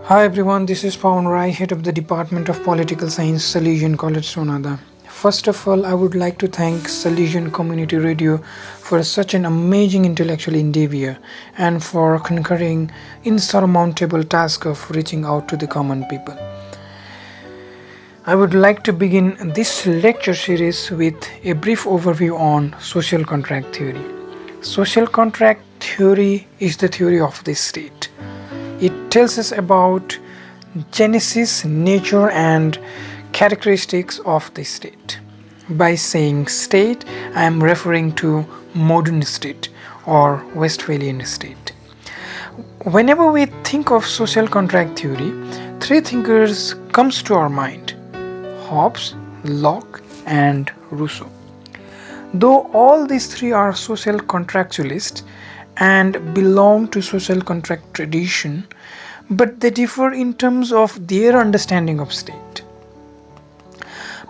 Hi everyone, this is Pawan, head of the Department of Political Science, Salesian College, Sonada. First of all, I would like to thank Salesian Community Radio for such an amazing intellectual endeavor and for conquering insurmountable task of reaching out to the common people. I would like to begin this lecture series with a brief overview on social contract theory. Social contract theory is the theory of the state. It tells us about genesis, nature, and characteristics of the state. By saying state, I am referring to modern state or Westphalian state. Whenever we think of social contract theory, three thinkers comes to our mind: Hobbes, Locke, and Rousseau. Though all these three are social contractualists and belong to social contract tradition, but they differ in terms of their understanding of state.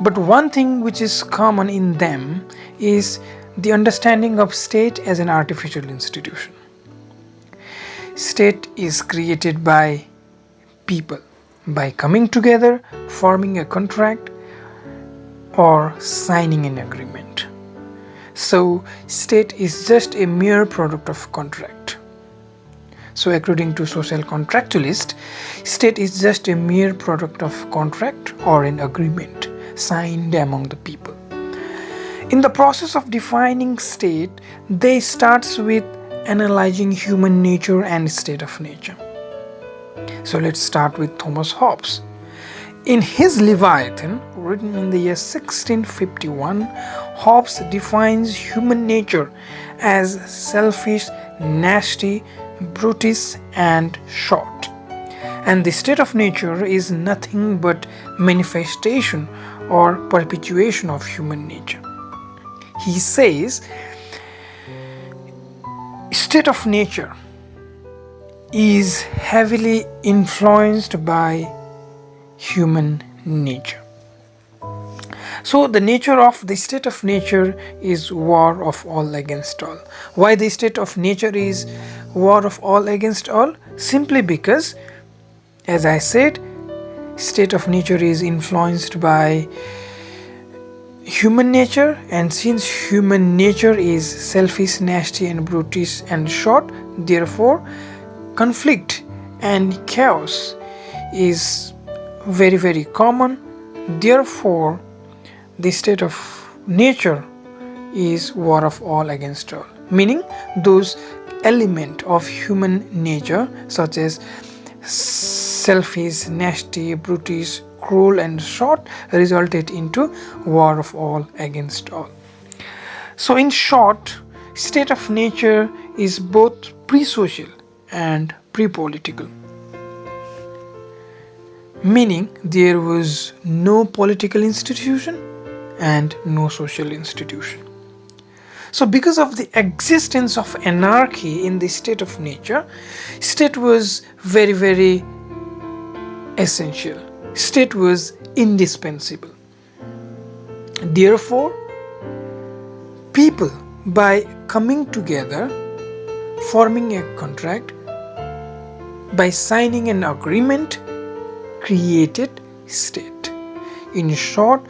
But one thing which is common in them is the understanding of state as an artificial institution. State is created by people, by coming together, forming a contract, or signing an agreement. So, state is just a mere product of contract. So, according to social contractualist, state is just a mere product of contract or an agreement signed among the people. In the process of defining state, they starts with analyzing human nature and state of nature. So, let's start with Thomas Hobbes. In his Leviathan, written in the year 1651, Hobbes defines human nature as selfish, nasty, brutish, and short. And the state of nature is nothing but manifestation or perpetuation of human nature. He says, state of nature is heavily influenced by human nature. So the nature of the state of nature is war of all against all. Why the state of nature is war of all against all? Simply because, as I said, state of nature is influenced by human nature, and since human nature is selfish, nasty, and brutish and short, therefore conflict and chaos is very, very common. Therefore, the state of nature is war of all against all, meaning those elements of human nature such as selfish, nasty, brutish, cruel, and short resulted into war of all against all. So in short, state of nature is both pre-social and pre-political, meaning there was no political institution and no social institution. So because of the existence of anarchy in the state of nature, state was very, very essential. State was indispensable. Therefore, people, by coming together, forming a contract, by signing an agreement, created state. In short,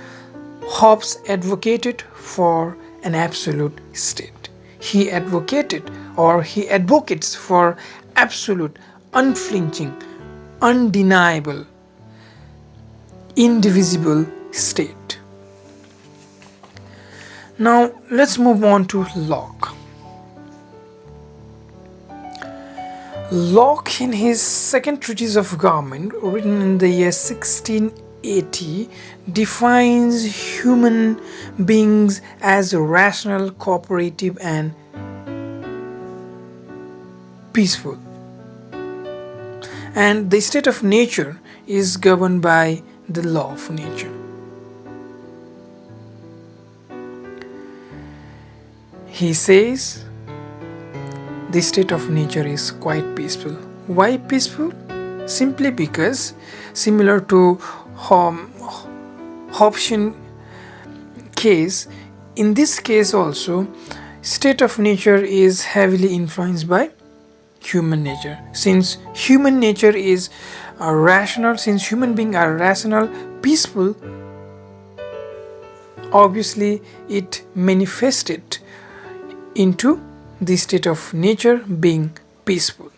Hobbes advocated for an absolute state. He advocated or he advocates for absolute, unflinching, undeniable, indivisible state. Now let's move on to Locke. Locke, in his second treatise of government, written in the year 1680, defines human beings as rational, cooperative, and peaceful. And the state of nature is governed by the law of nature. He says the state of nature is quite peaceful. Why peaceful? Simply because, similar to Hobbesian case, in this case also, state of nature is heavily influenced by human nature. Since human nature is rational, since human beings are rational, peaceful, obviously it manifested into the state of nature being peaceful.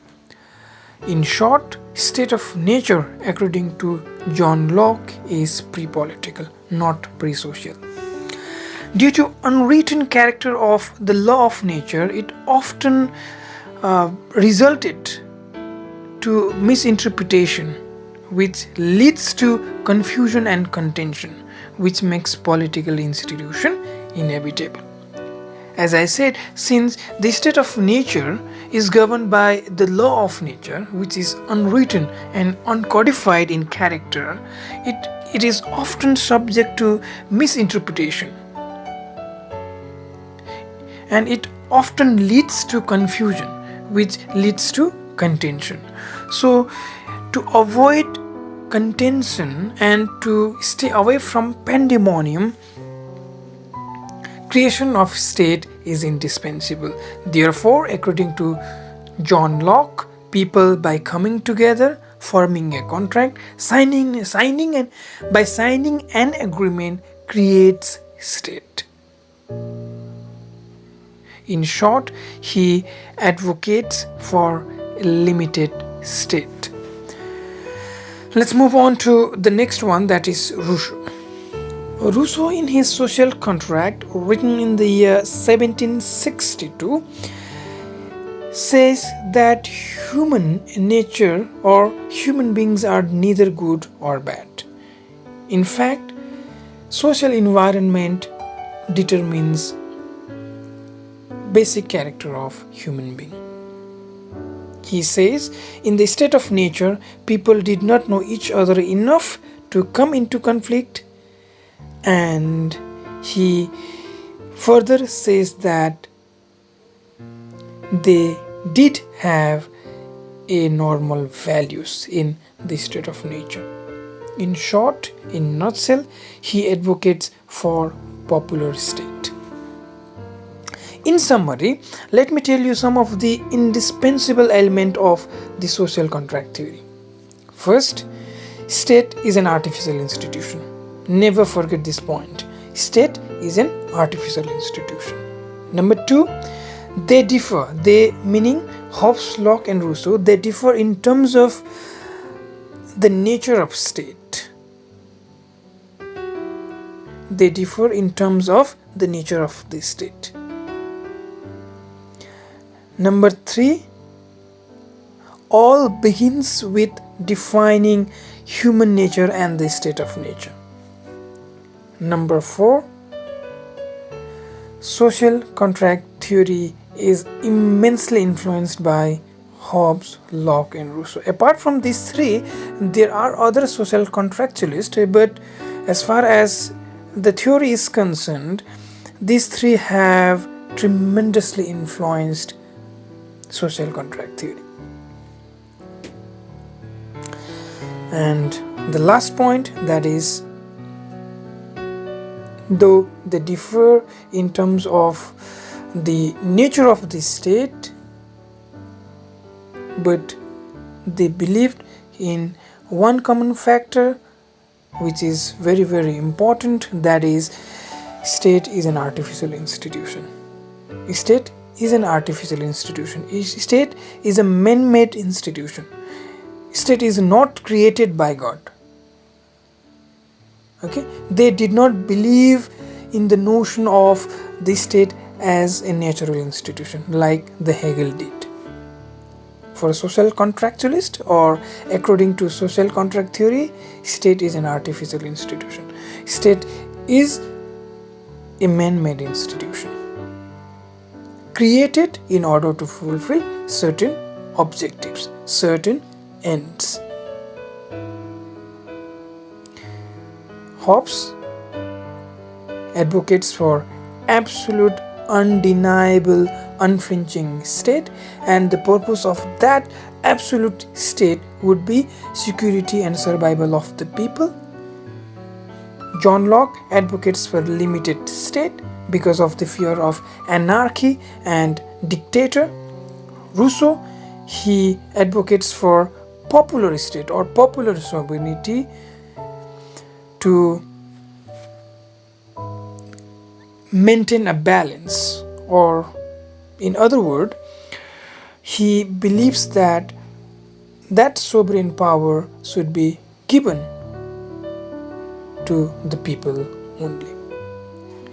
In short, state of nature according to John Locke is pre-political, not pre-social. Due to unwritten character of the law of nature, it often resulted to misinterpretation, which leads to confusion and contention, which makes political institution inevitable. As I said, since the state of nature is governed by the law of nature, which is unwritten and uncodified in character, it is often subject to misinterpretation, and it often leads to confusion, which leads to contention. So, to avoid contention and to stay away from pandemonium, creation of state is indispensable. Therefore, according to John Locke, people by coming together, forming a contract, signing an agreement creates state. In short, he advocates for a limited state. Let's move on to the next one, that is Rousseau. Rousseau, in his social contract written in the year 1762, says that human nature or human beings are neither good or bad. In fact, social environment determines basic character of human being. He says, in the state of nature, people did not know each other enough to come into conflict, and he further says that they did have a normal values in the state of nature. In short, in nutshell, he advocates for popular state. In summary, let me tell you some of the indispensable elements of the social contract theory. First, state is an artificial institution. Never forget this point. State is an artificial institution. Number two, they differ. They, meaning Hobbes, Locke and Rousseau, they differ in terms of the nature of state. They differ in terms of the nature of the state. Number three, all begins with defining human nature and the state of nature. Number four, social contract theory is immensely influenced by Hobbes, Locke and Rousseau. Apart from these three, there are other social contractualists, but as far as the theory is concerned, these three have tremendously influenced social contract theory. And the last point, that is, though they differ in terms of the nature of the state, but they believed in one common factor which is very, very important, that is, state is an artificial institution. State is an artificial institution. State is a man-made institution. State is not created by God. Okay? They did not believe in the notion of the state as a natural institution like the Hegel did. For a social contractualist, or according to social contract theory, state is an artificial institution. State is a man-made institution, created in order to fulfill certain objectives, certain ends. Hobbes advocates for absolute, undeniable, unflinching state, and the purpose of that absolute state would be security and survival of the people. John Locke advocates for limited state because of the fear of anarchy and dictator. Rousseau He advocates for popular state or popular sovereignty to maintain a balance, or in other words, he believes that sovereign power should be given to the people only.